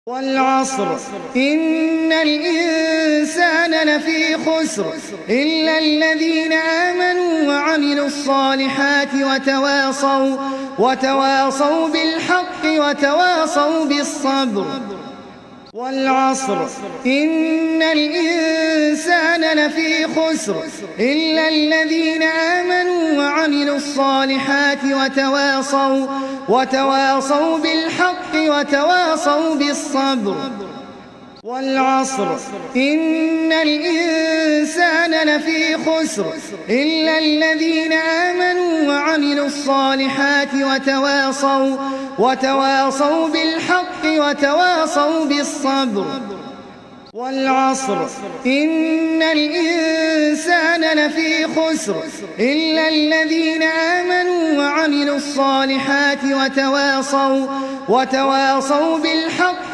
والعصر إن الإنسان لفي خسر إلا الذين آمنوا وعملوا الصالحات وتواصوا بالحق وتواصوا بالصبر. والعصر إن الإنسان لفي خسر إلا الذين آمنوا وعملوا الصالحات وتواصوا بالحق وتواصوا بالصبر. والعصر إن الإنسان لفي خسر إلا الذين آمنوا وعملوا الصالحات وتواصوا بالحق وتواصوا بالصبر. والعصر إن الإنسان لفي خسر إلا الذين آمنوا وعملوا الصالحات وتواصوا بالحق